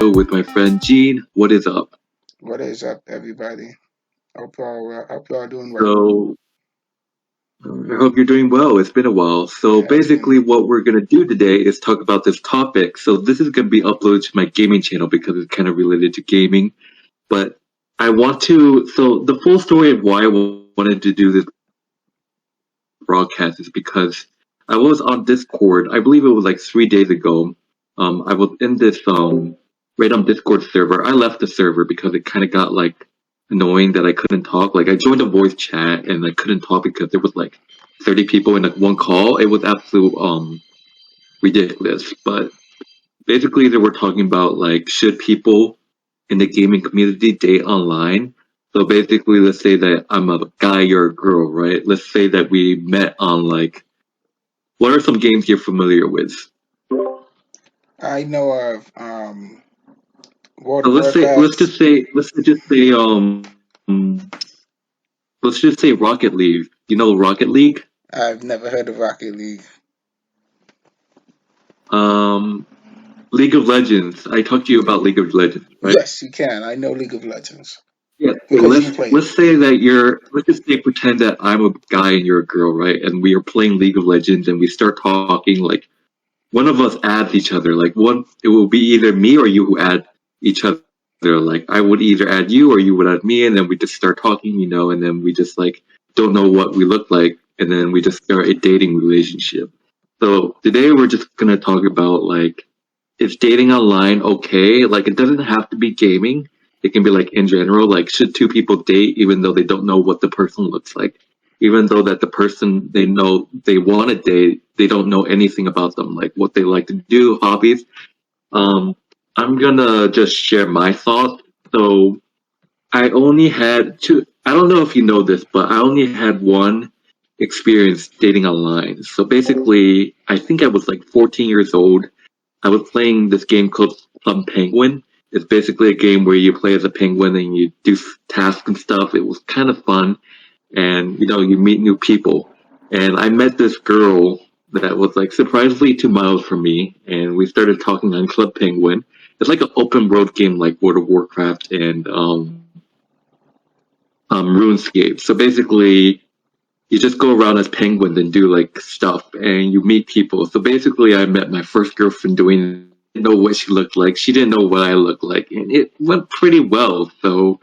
with my friend Gene. What is up? What is up, everybody? Hope y'all doing well. So, I hope you're doing well. It's been a while. So, Yeah, it's basically, been. what we're going to do today is talk about this topic. So, this is going to be uploaded to my gaming channel because it's kind of related to gaming. But I want to, so the full story of why I wanted to do this broadcast is because I was on Discord. I believe it was like 3 days ago. I was in this right on Discord server. I left the server because it kind of got like annoying that I couldn't talk. Like I joined a voice chat and I couldn't talk because there was like 30 people in like one call. It was absolute ridiculous. But basically, they were talking about like should people in the gaming community date online. So basically, let's say that I'm a guy, you're a girl, right? Let's say that we met on like, what are some games you're familiar with? I know of World So of Warcraft. let's just say Rocket League. You know Rocket League? I've never heard of Rocket League. Um, League of Legends. I talked to you about League of Legends, right? Yes, you can. I know League of Legends Yeah. So because you play it. let's say that let's just say pretend that I'm a guy and you're a girl, right? And we are playing League of Legends and we start talking like one of us adds each other. Like one, it will be either me or you who add each other. Like I would either add you or you would add me, and then we just start talking, and then we just like don't know what we look like, and then we just start a dating relationship. So today we're just gonna talk about like is dating online okay? Like it doesn't have to be gaming. It can be like in general, like should two people date even though they don't know what the person looks like? Even though that the person they know they want to date, they don't know anything about them, like what they like to do, hobbies. Um, I'm gonna just share my thoughts. So I only had two. I don't know if you know this, but I only had one experience dating online. So basically, I think I was like 14 years old. I was playing this game called Some Penguin. It's basically a game where you play as a penguin and you do tasks and stuff. It was kind of fun, and you meet new people. And I met this girl that was like surprisingly 2 miles from me, and we started talking on Club Penguin. It's like an open world game like World of Warcraft and RuneScape. So basically, you just go around as penguins and do like stuff, and you meet people. So basically, I met my first girlfriend doing. Didn't know what she looked like. She didn't know what I looked like, and it went pretty well. So,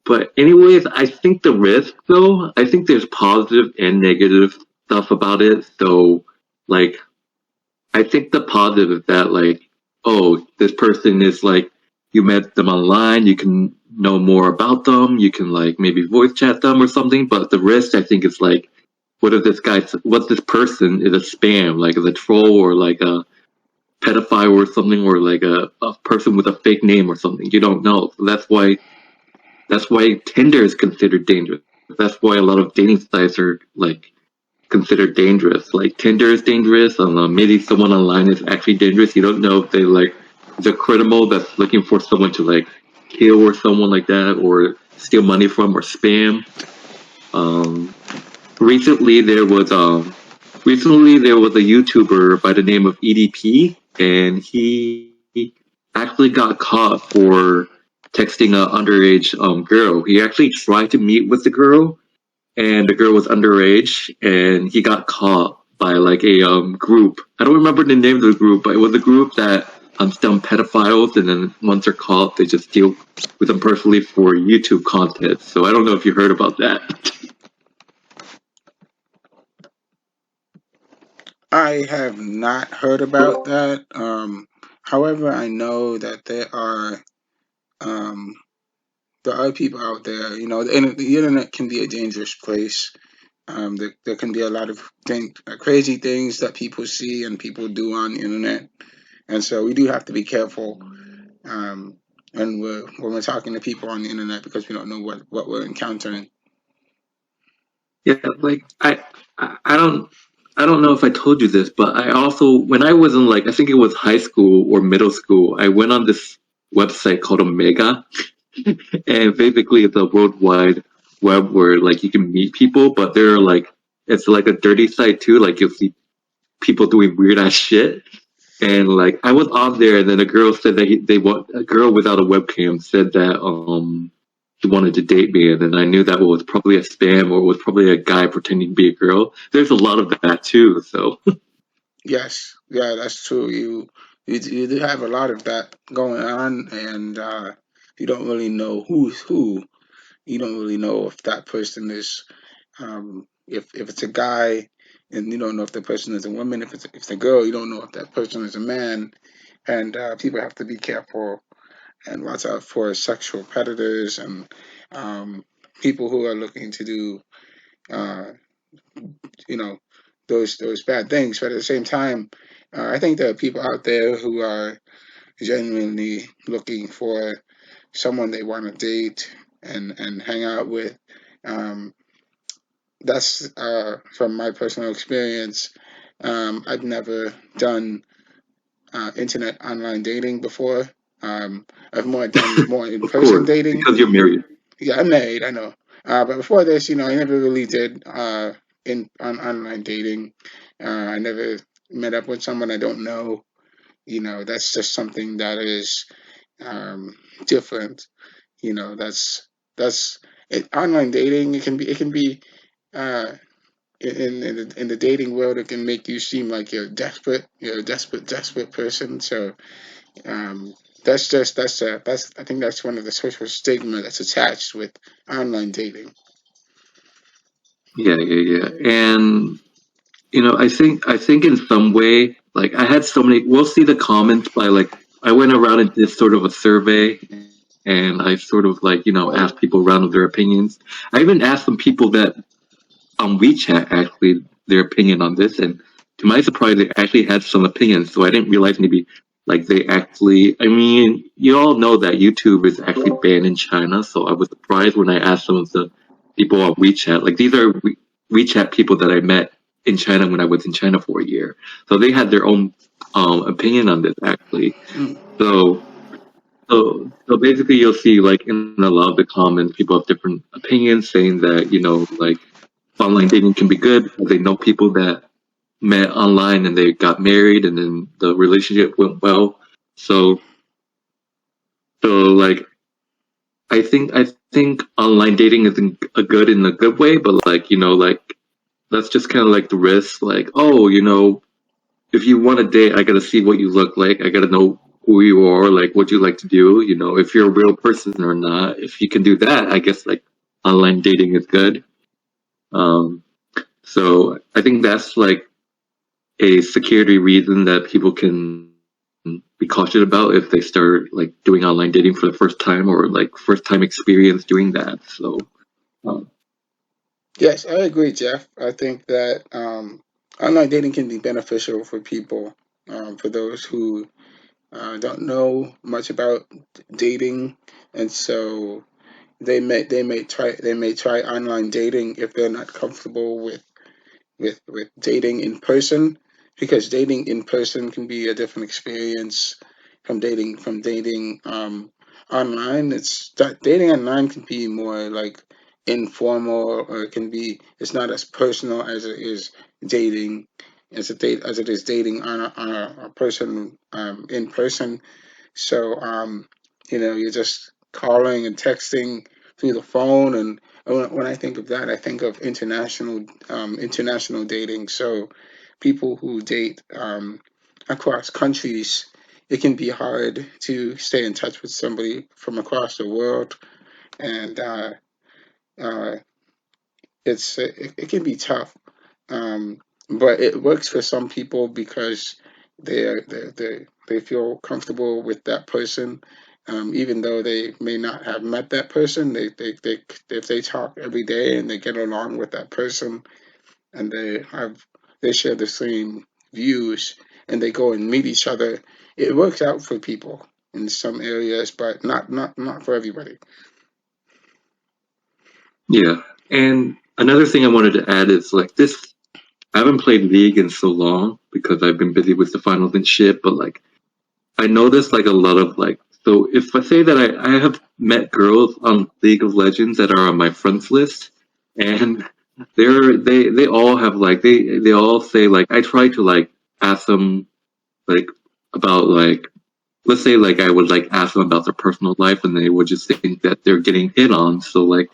but anyways, I think the risk though, I think there's positive and negative stuff about it. So, like, I think the positive is that like, oh, this person is like, you met them online, you can know more about them, you can like maybe voice chat them or something. But the risk, I think, is like, what this person is a spam, like is a troll or like a pedophile or something, or like a person with a fake name or something. You don't know. So that's why Tinder is considered dangerous. That's why a lot of dating sites are like considered dangerous. Like Tinder is dangerous. I don't know, maybe someone online is actually dangerous. You don't know if they like the criminal that's looking for someone to like kill or someone like that, or steal money from, or spam. Um, recently there was um recently there was a YouTuber by the name of EDP, and he actually got caught for texting a underage girl. He actually tried to meet with the girl, and the girl was underage, and he got caught by like a group. I don't remember the name of the group, but it was a group that stem pedophiles, and then once they're caught, they just deal with them personally for YouTube content. So I don't know if you heard about that. I have not heard about that. However, I know that um, there are people out there. The internet can be a dangerous place. There can be a lot of crazy things that people see and people do on the internet, and so we do have to be careful um, when we're talking to people on the internet because we don't know what we're encountering. Yeah, like I don't know if I told you this, but I also when I was in like I think it was high school or middle school, I went on this website called Omega, and basically it's a worldwide web where like you can meet people, but it's like a dirty site too. Like you'll see people doing weird ass shit. And like I was on there, and then a girl said that they want a girl without a webcam said that he wanted to date me, and then I knew that was probably a spam or was probably a guy pretending to be a girl. There's a lot of that too. So Yes, yeah, that's true. You do have a lot of that going on, and you don't really know who's who. You don't really know if that person is if it's a guy, and you don't know if the person is a woman. If it's a girl, you don't know if that person is a man. And people have to be careful and watch out for sexual predators and people who are looking to do uh, you know those bad things. But at the same time, I think there are people out there who are genuinely looking for someone they want to date and hang out with. Um, that's from my personal experience. I've never done internet online dating before. I've more done more in of person course, dating. because you're married. Yeah, I'm married, I know. But before this, I never really did in on online dating. I never met up with someone I don't know. That's just something that is different. That's it. Online dating. It can be uh, in the dating world. It can make you seem like you're desperate. You're a desperate person. So um, that's I think that's one of the social stigma that's attached with online dating. Yeah, yeah, yeah. And I think in some way, like I had so many. We'll see the comments by like I went around and did sort of a survey, and I sort of like asked people around their opinions. I even asked some people that on WeChat actually their opinion on this, and to my surprise, they actually had some opinions. So I didn't realize maybe like they actually. I mean, you all know that YouTube is actually banned in China, so I was surprised when I asked some of the people on WeChat. Like these are WeChat people that I met in China when I was in China for a year, so they had their own opinion on this actually. Mm. So so basically, you'll see like in a lot of the comments, people have different opinions saying that like online dating can be good because they know people that met online and they got married and then the relationship went well. So like I think online dating isn't a good in a good way, but like like that's just kind of like the risk. Like if you want to date, I gotta see what you look like. I gotta know who you are, like what you like to do. If you're a real person or not. If you can do that, I guess like online dating is good. Um, so I think that's like a security reason that people can be cautious about if they start like doing online dating for the first time or like first time experience doing that. So um, Yes, I agree, Jeff. I think that online dating can be beneficial for people, for those who don't know much about dating, and so they may try online dating if they're not comfortable with dating in person, because dating in person can be a different experience from dating online. It's that dating online can be more like informal, or it's not as personal as it is dating as it is dating on a person in person. So, you're just calling and texting through the phone, and when I think of that, I think of international dating. So, people who date across countries, it can be hard to stay in touch with somebody from across the world, and uh, it can be tough, um, but it works for some people because they feel comfortable with that person, even though they may not have met that person. They if they talk every day and they get along with that person, and they share the same views, and they go and meet each other, it works out for people in some areas, but not for everybody. yeah, and another thing I wanted to add is like this. I haven't played League in so long because I've been busy with the finals and shit. But like I noticed like a lot of like so if I say that I have met girls on League of Legends that are on my friends list, and they all have like they all say like I try to like ask them like about like, let's say like I would like ask them about their personal life and they would just think that they're getting hit on. So like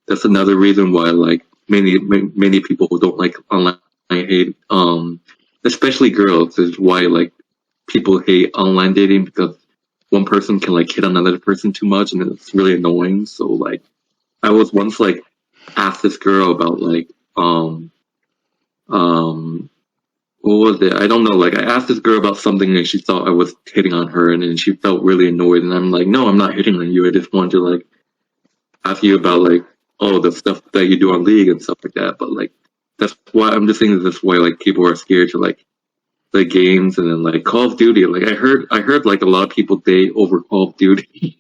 that's another reason why like many people who don't like online hate, especially girls, is why like people hate online dating, because one person can like hit on another person too much and it's really annoying. So like I was once like asked this girl about like um what was it? I don't know. Like I asked this girl about something and she thought I was hitting on her, and then she felt really annoyed. And I'm like, no, I'm not hitting on you. I just wanted to like ask you about like, oh, the stuff that you do on League and stuff like that. But like that's why I'm just saying that's why like people are scared to like play games. And then like Call of Duty. Like I heard like a lot of people date over Call of Duty.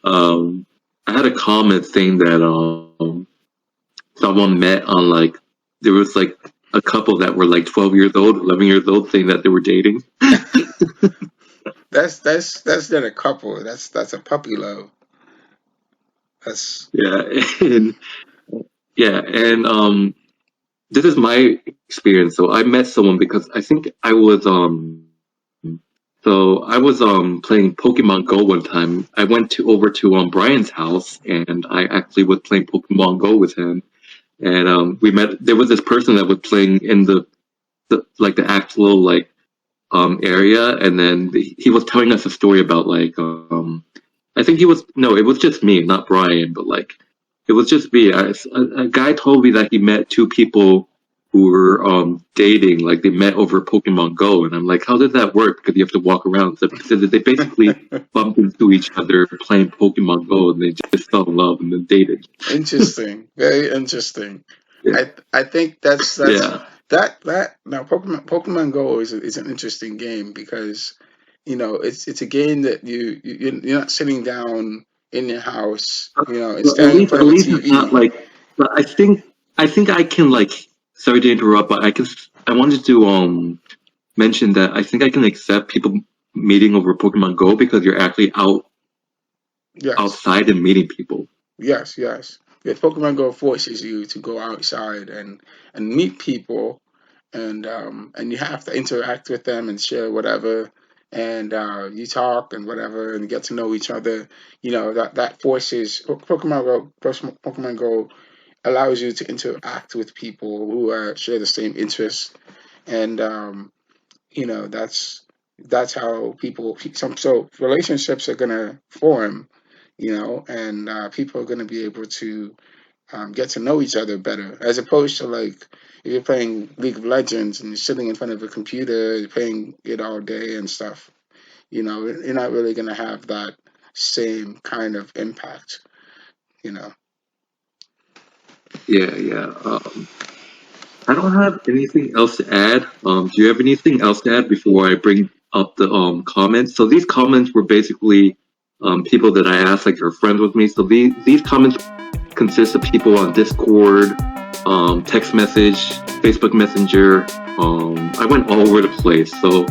And, I had a comment saying that someone met on like, there was like a couple that were like 12 years old, 11 years old, saying that they were dating. That's not a couple. That's a puppy love. That's Yeah, and yeah, and this is my experience. So I met someone because I think I was playing Pokemon Go one time. I went to over to Brian's house, and I actually was playing Pokemon Go with him. And we met. There was this person that was playing in the actual like area, and then he was telling us a story about like I think he was no, it was just me, not Brian, but like it was just me. A guy told me that he met two people who were dating, like they met over Pokemon Go, and I'm like, how did that work? Because you have to walk around. So they basically bumped into each other playing Pokemon Go, and they just fell in love and then dated. interesting. Very interesting. Yeah, I think that's yeah. that now Pokemon Go is an interesting game because it's a game that you're not sitting down in your house, and Well, at staring in least front at of a least it's not TV. like. But I think I can like. Sorry to interrupt, but I wanted to mention that I think I can accept people meeting over Pokemon Go because you're actually Yes, outside and meeting people. yes, yes. Yeah, Pokemon Go forces you to go outside and meet people, and you have to interact with them and share whatever, and you talk and whatever and get to know each other. That forces Pokemon Go allows you to interact with people who share the same interests, and that's how so relationships are gonna form, and people are gonna be able to get to know each other better, as opposed to like if you're playing League of Legends and you're sitting in front of a computer, you're playing it all day and stuff. You're not really gonna have that same kind of impact. You know. Yeah, yeah. I don't have anything else to add. Do you have anything else to add before I bring up the comments? So these comments were basically people that I asked, like, are friends with me. So these comments consist of people on Discord, text message, Facebook Messenger. I went all over the place. So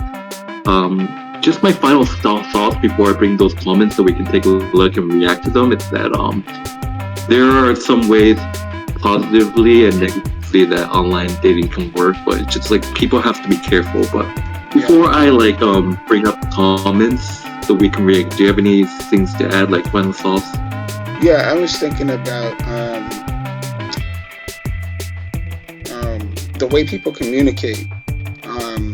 just my final thoughts before I bring those comments so we can take a look and react to them is that there are some ways positively and negatively that online dating can work, but it's just like people have to be careful. But Yeah. before I like bring up comments so we can react, do you have any things to add, like final thoughts? Yeah, I was thinking about the way people communicate on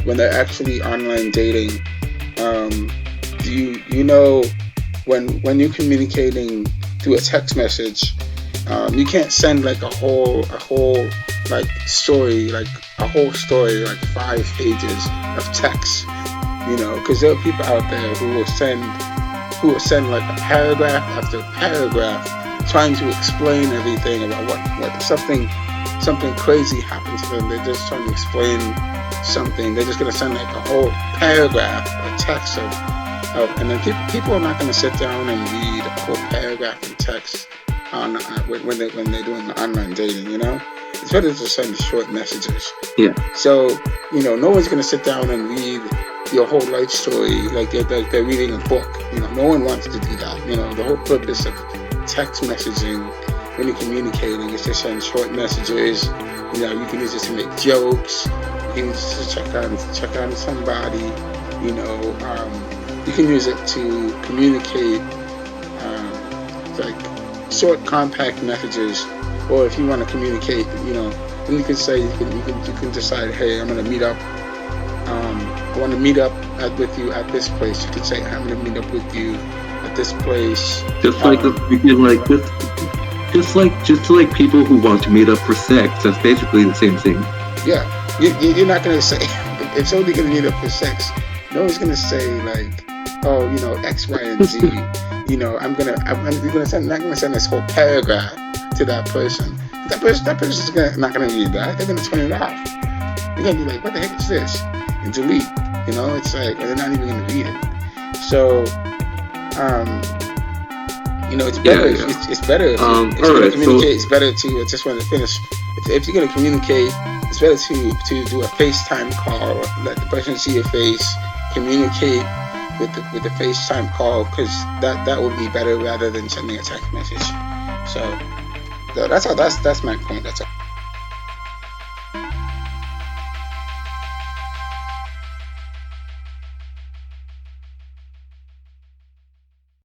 when they're actually online dating. You know when you're communicating through a text message, you can't send like a whole like story like a whole story like 5 pages of text, because there are people out there who will send like a paragraph after paragraph trying to explain everything about what something crazy happened to them. They're just trying to explain something. They're just gonna send like a whole paragraph or text and then people are not gonna sit down and read a whole paragraph in text on when they're doing online dating. It's better to send short messages. Yeah, So, no one's going to sit down and read your whole life story like they're reading a book. No one wants to do that. The whole purpose of text messaging when you're communicating. It's just sending short messages. You know, you can use it to make jokes. You can use it to check on somebody. You know, you can use it to communicate like short, compact messages. Or if you want to communicate, you know, then you can say you can decide, hey, I'm gonna meet up. I want to meet up with you at this place. You can say, I'm gonna meet up with you at this place. Just like just like people who want to meet up for sex. That's basically the same thing. Yeah, you're not gonna say if somebody's gonna meet up for sex. No one's gonna say like, oh, you know, X, Y, and Z. You know, I'm not gonna send this whole paragraph to that person. That person's not gonna read that. They're gonna turn it off. They're gonna be like, what the heck is this? And delete. You know, it's like they're not even gonna read it. So, you know, it's better. Yeah. It's better if you're gonna communicate. It's better to. I just want to finish. If you're gonna communicate, it's better to do a FaceTime call. Let the person see your face. Communicate with the FaceTime call, because that would be better rather than sending a text message. So that's my point. That's all.